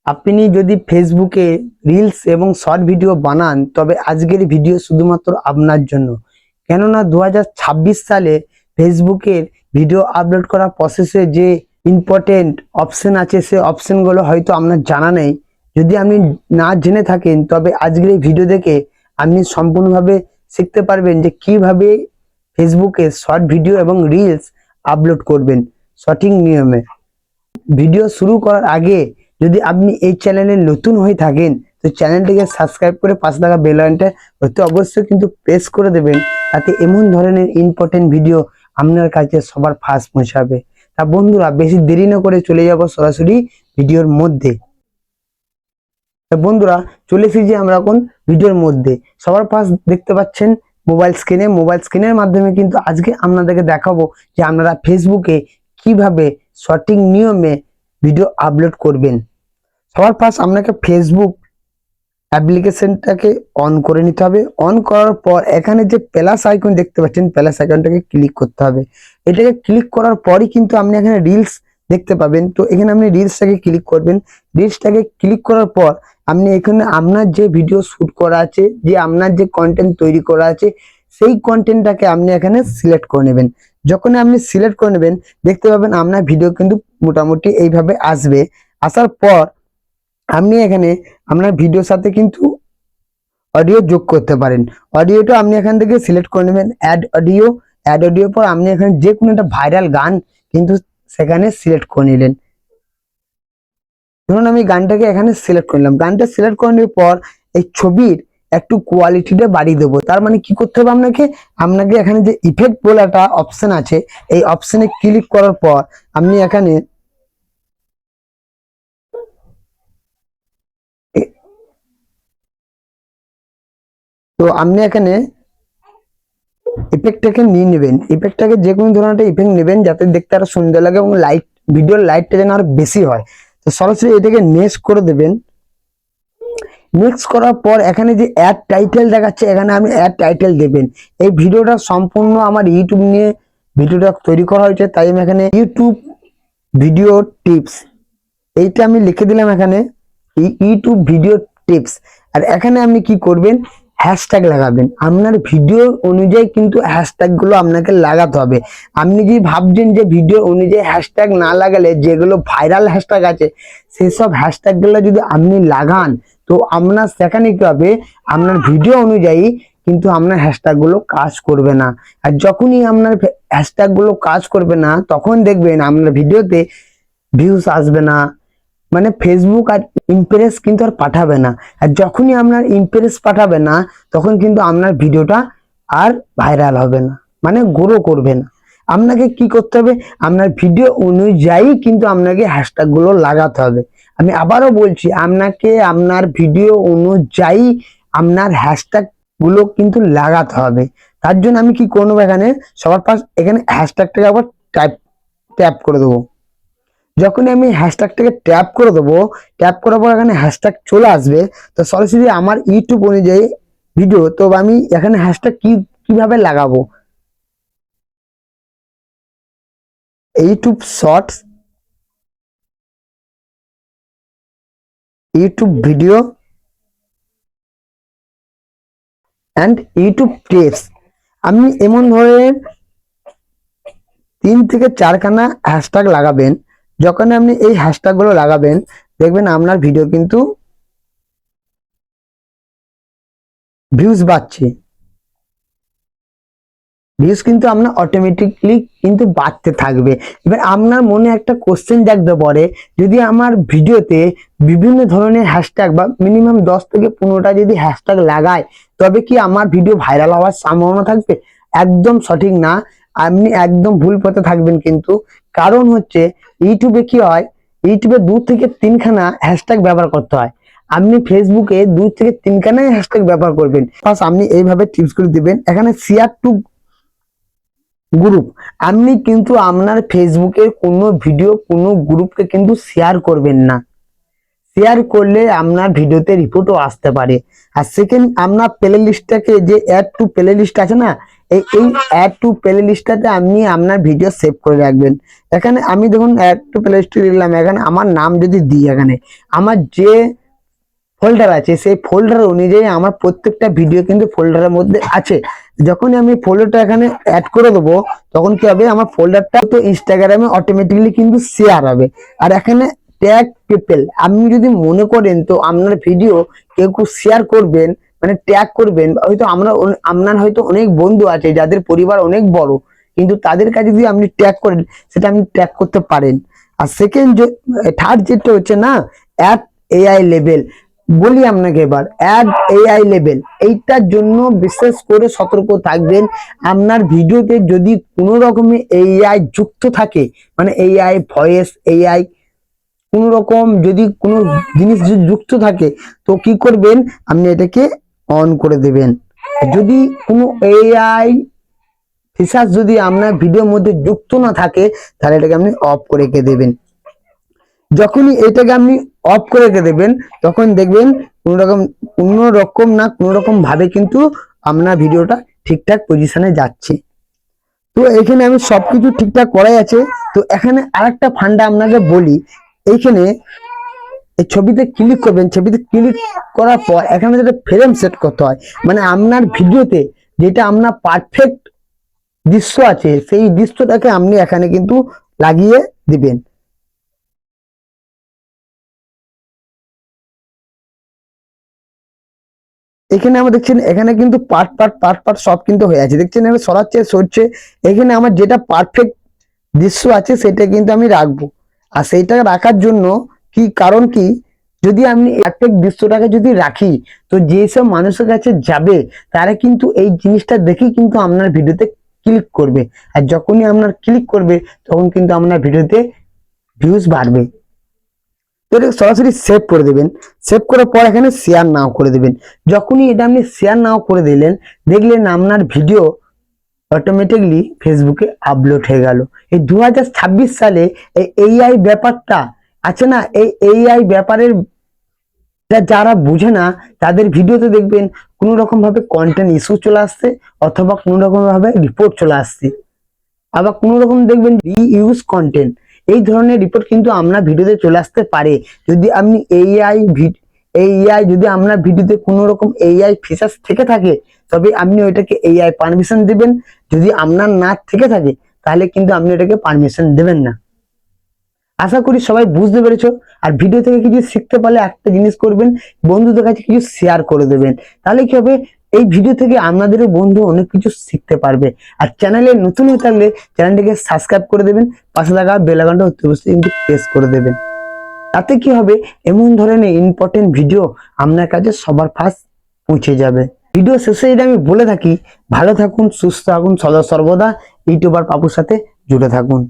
আপনি যদি ফেসবুকে রিলস এবং শর্ট ভিডিও বানান তবে আজকের ভিডিও শুধুমাত্র আপনার জন্য। কেননা 2026 সালে ফেসবুকের ভিডিও আপলোড করা প্রসেসে যে ইম্পর্টেন্ট অপশন আছে সে অপশনগুলো হয়তো আপনার জানা নেই। যদি আপনি না জেনে থাকেন তবে আজকের এই ভিডিও দেখে আপনি সম্পূর্ণভাবে শিখতে পারবেন যে কিভাবে ফেসবুকে শর্ট ভিডিও এবং রিলস আপলোড করবেন সঠিক নিয়মে। ভিডিও শুরু করার আগে যদি আপনি এই চ্যানেলে নতুন হয়ে থাকেন তো চ্যানেলটিকে সাবস্ক্রাইব করে পাশে থাকা বেল আইকনটা অবশ্যই কিন্তু প্রেস করে দেবেন, তাতে এমন ধরনের ইম্পর্টেন্ট ভিডিও আপনার কাছে সবার ফার্স্ট পৌঁছাবে। তা বন্ধুরা, বেশি দেরি না করে চলে যাব সরাসরি ভিডিওর মধ্যে। বন্ধুরা, চলে এসেছি আমরা এখন ভিডিওর মধ্যে। সবার ফার্স্ট দেখতে পাচ্ছেন মোবাইল স্ক্রিনের মাধ্যমে কিন্তু আজকে আপনাদেরকে দেখাবো যে আপনারা ফেসবুকে কিভাবে সঠিক নিয়মে ভিডিও আপলোড করবেন। সবার ফার্স্ট আপনাকে ফেসবুক অ্যাপ্লিকেশনটাকে অন করে নিতে হবে। অন করার পর এখানে যে প্লাস আইকন দেখতে পাচ্ছেন, প্লাস আইকনটাকে ক্লিক করতে হবে। এটাকে ক্লিক করার পরই কিন্তু আপনি এখানে রিলস দেখতে পাবেন। তো এখানে আপনি রিলসটাকে ক্লিক করবেন। রিলসটাকে ক্লিক করার পর আপনি এখানে আপনার যে ভিডিও শুট করা আছে, যে আপনার যে কন্টেন্ট তৈরি করা আছে, সেই কন্টেন্টটাকে আপনি এখানে সিলেক্ট করে নেবেন। যখন আপনি সিলেক্ট করে নেবেন দেখতে পাবেন আপনার ভিডিও কিন্তু মোটামুটি এইভাবে আসবে। আসার পর আপনি এখানে আপনার ভিডিওর সাথে কিন্তু অডিও যোগ করতে পারেন। অডিওটা আপনি এখান থেকে সিলেক্ট করে নেবেন, অ্যাড অডিও পর আপনি এখানে যে কোনো একটা ভাইরাল গান কিন্তু সেখানে সিলেক্ট করে নিলেন। ধরুন আমি গানটাকে এখানে সিলেক্ট করে নিলাম। গানটা সিলেক্ট করে নেওয়ার পর এই ছবির একটু কোয়ালিটিটা বাড়িয়ে দেবো। তার মানে কি করতে হবে, আপনাকে এখানে যে ইফেক্ট বলে একটা অপশন আছে, এই অপশনে ক্লিক করার পর আপনি এখানে ইফেক্টটাকে নিয়ে নেবেন। ইফেক্টটাকে যে কোনো ধরনের একটা ইফেক্ট নেবেন যাতে দেখতে আরো সুন্দর লাগে এবং ভিডিওর লাইটটা যেন আরো বেশি হয়। তো সরাসরি এটাকে নেক্সট করে দেবেন। নেক্সট করার পর এখানে যে অ্যাড টাইটেল দেখাচ্ছে, এখানে আপনি অ্যাড টাইটেল দেবেন। এই ভিডিওটা সম্পূর্ণ আমার ইউটিউব নিয়ে ভিডিওটা তৈরি করা হয়েছে, তাই আমি এখানে ইউটিউব ভিডিও টিপস এইটা আমি লিখে দিলাম এখানে, ইউটিউব ভিডিও টিপস। আর এখানে আপনি কি করবেন, হ্যাশট্যাগ লাগাবেন। আপনার ভিডিও অনুযায়ী কিন্তু হ্যাশট্যাগ গুলো আপনাকে লাগাতে হবে। আপনি যদি ভাবছেন যে ভিডিও অনুযায়ী হ্যাশট্যাগ না লাগালে যেগুলো ভাইরাল হ্যাশট্যাগ আছে সেসব হ্যাশট্যাগ গুলো যদি আপনি লাগান তো আপনার সেখানে কি হবে, আপনার ভিডিও অনুযায়ী কিন্তু আপনার হ্যাশট্যাগ গুলো কাজ করবে না। আর যখনই আপনার হ্যাশট্যাগ গুলো কাজ করবে না তখন দেখবেন আপনার ভিডিওতে ভিউজ আসবে না, মানে ফেসবুক আর ইমপ্রেস কিন্তু আর পাঠাবে না। আর যখনই আপনার ইমপ্রেস পাঠাবে না তখন কিন্তু আপনার ভিডিওটা আর ভাইরাল হবে না, মানে গ্রো করবে না। আপনাকে কি করতে হবে, আপনার ভিডিও অনুযায়ী কিন্তু আপনাকে হ্যাশট্যাগ গুলো লাগাতে হবে। আমি আবারও বলছি, আপনাকে আপনার ভিডিও অনুযায়ী আপনার হ্যাশট্যাগ গুলো কিন্তু লাগাতে হবে। তার জন্য আমি কি করবো, এখানে সবার ফার্স্ট এখানে হ্যাশট্যাগটাকে আবার ট্যাপ করে দেবো। যখনই আমি হ্যাশট্যাগটাকে ট্যাপ করে দেবো, ট্যাপ করার পর এখানে হ্যাশট্যাগ চলে আসবে। তো সরাসরি আমার ইউটিউব অনুযায়ী ভিডিও, তো আমি এখানে হ্যাশট্যাগ কিভাবে লাগাবো, YouTube shorts, YouTube video and YouTube tips. আপনি এমন ধরনের 3 থেকে 4খানা হ্যাশট্যাগ লাগাবেন। যখন আপনি এই হ্যাশট্যাগ গুলো লাগাবেন দেখবেন আপনার ভিডিও কিন্তু ভিউজ বাড়ছে। ভিউজ কিন্তু আপনার অটোমেটিকলি কিন্তু বাড়তে থাকবে। এবার আপনার মনে একটা কোশ্চেন জাগতে পারে, যদি আমার ভিডিওতে বিভিন্ন ধরনের হ্যাশট্যাগ বা মিনিমাম 10 থেকে 15টা যদি হ্যাশট্যাগ লাগায় তবে কি আমার ভিডিও ভাইরাল হওয়ার সম্ভাবনা থাকবে? একদম সঠিক না, আপনি একদম ভুল পথে থাকবেন। কিন্তু কারণ হচ্ছে ইউটিউবে কি হয়, ইউটিউবে 2 থেকে 3খানা হ্যাশট্যাগ ব্যবহার করতে হয়। আপনি ফেসবুকে 2 থেকে 3খানাই হ্যাশট্যাগ ব্যবহার করবেন। প্লাস আপনি এইভাবে টিপস গুলো দিবেন। এখানে শেয়ার টু গ্রুপ, আপনি কিন্তু আপনার ফেসবুকের কোনো ভিডিও কোনো গ্রুপকে কিন্তু শেয়ার করবেন না। শেয়ার করলে আপনার ভিডিওতে রিপোর্টও আসতে পারে। আর সেকেন্ড, আপনার প্লে লিস্টটাকে যে অ্যাড টু প্লে লিস্ট আছে না, এই অ্যাড টু প্লে লিস্টটাতে আপনি আপনার ভিডিও সেভ করে রাখবেন। এখানে আমি দেখুন অ্যাড টু প্লে লিস্টে দিলাম, এখানে আমার নাম যদি দিই, এখানে আমার যে ফোল্ডার আছে সেই ফোল্ডার অনুযায়ী আমার প্রত্যেকটা ভিডিও কিন্তু ফোল্ডারের মধ্যে আছে। যখনই আমি ফোল্ডারটা এখানে অ্যাড করে দেবো তখন কি হবে, আমার ফোল্ডারটা তো ইনস্টাগ্রামে অটোমেটিক্যালি কিন্তু শেয়ার হবে। আর এখানে ট্যাগ পিপল, আপনি যদি মনে করেন তো আপনার ভিডিও কেউ শেয়ার করবেন, মানে ট্যাগ করবেন, হয়তো আপনার হয়তো অনেক বন্ধু আছে যাদের পরিবার অনেক বড়, কিন্তু তাদের কাছে যদি আপনি ট্যাগ করেন সেটা আপনি ট্যাগ করতে পারেন। আর থার্ড যেটা হচ্ছে না, অ্যাড এআই লেভেল, বলি আপনাকে এবার অ্যাড এআই লেভেল, এইটার জন্য বিশেষ করে সতর্ক থাকবেন। আপনার ভিডিওতে যদি কোনো রকমের এআই যুক্ত থাকে, মানে এআই ভয়েস, এআই কোন রকম যদি কোনো জিনিস যদি যুক্ত থাকে, তো কি করবেন, আপনি এটাকে অন করে দেবেন। যদি কোনো এআই ফিচার যদি আপনার ভিডিওর মধ্যে যুক্ত না থাকে তাহলে এটাকে আপনি অফ করে রেখে দেবেন। যখনই এটাকে আপনি অফ করে রেখে দেবেন তখন দেখবেন কোনো রকম ভাবে কিন্তু আপনার ভিডিওটা ঠিকঠাক পজিশনে যাচ্ছে। তো এখানে আমি সবকিছু ঠিকঠাক করাই আছে। তো এখানে আরেকটা ফান্ডা আপনাকে বলি, এইখানে এই ছবিতে ক্লিক করবেন, ছবিতে ক্লিক করার পর এখানে যেটা ফ্রেম সেট করতে হয়, মানে আপনার ভিডিওতে যেটা আপনার পারফেক্ট দৃশ্য আছে সেই দৃশ্যটাকে আপনি এখানে কিন্তু লাগিয়ে দিবেন। এখানে আমরা দেখছেন এখানে কিন্তু পার্ট সব কিন্তু হয়ে আছে, দেখছেন এখানে সরাচ্ছে সরছে। এখানে আমার যেটা পারফেক্ট দৃশ্য আছে সেটা কিন্তু আমি রাখবো। আর সেইটা রাখার জন্য কি কারণ কি, যদি আমি পারফেক্ট দৃশ্যটাকে যদি রাখি তো যেসব মানুষের কাছে যাবে তারা কিন্তু এই জিনিসটা দেখেই কিন্তু আপনার ভিডিওতে ক্লিক করবে। আর যখনই আপনার ক্লিক করবে তখন কিন্তু আপনার ভিডিওতে ভিউজ বাড়বে। তো এটা সরাসরি সেভ করে দেবেন। সেভ করার পর এখানে শেয়ার নাও করে দেবেন। যখনই এটা আপনি শেয়ার নাও করে দিলেন, দেখলেন আপনার ভিডিও অটোমেটিকলি ফেসবুকে আপলোড হয়ে গেল। এই 2026 সালে এই এআই ব্যাপারটা আছে না, এই এআই ব্যাপারের যারা বুঝে না তাদের ভিডিওতে দেখবেন কোনো রকম ভাবে কন্টেন্ট ইস্যু চলে আসছে, অথবা কোনো রকম ভাবে রিপোর্ট চলে আসছে, আবার কোন রকম দেখবেন রিইউজ কন্টেন্ট, এই ধরনের রিপোর্ট কিন্তু আপনার ভিডিওতে চলে আসতে পারে। যদি আপনি এআই যদি আপনার ভিডিওতে কোনো রকম এআই ফিচার থেকে থাকে তবে আপনি ওইটাকে এআই পারমিশন দিবেন। যদি আপনার না থেকে থাকে তাহলে কিন্তু আপনি ওটাকে পারমিশন দেবেন না। আশা করি সবাই বুঝতে পেরেছো। আর ভিডিও থেকে কিছু শিখতে পারলে একটা জিনিস করবেন, বন্ধুদের কাছে কিছু শেয়ার করে দেবেন। তাহলে কি হবে, এই ভিডিও থেকে আপনাদেরও বন্ধু অনেক কিছু শিখতে পারবে। আর চ্যানেলে নতুন হয়ে থাকলে চ্যানেলটিকে সাবস্ক্রাইব করে দেবেন, পাশে থাকা বেল আইকনটা অবশ্যই কিন্তু প্রেস করে দেবেন। তাতে কি হবে, এমন ধরনের ইম্পর্টেন্ট ভিডিও আপনার কাছে সবার ফার্স্ট পৌঁছে যাবে। ভিডিও শেষে এটা আমি বলে থাকি, ভালো থাকুন, সুস্থ থাকুন, সদা সর্বদা ইউটিউবার পাপুর সাথে জুড়ে থাকুন।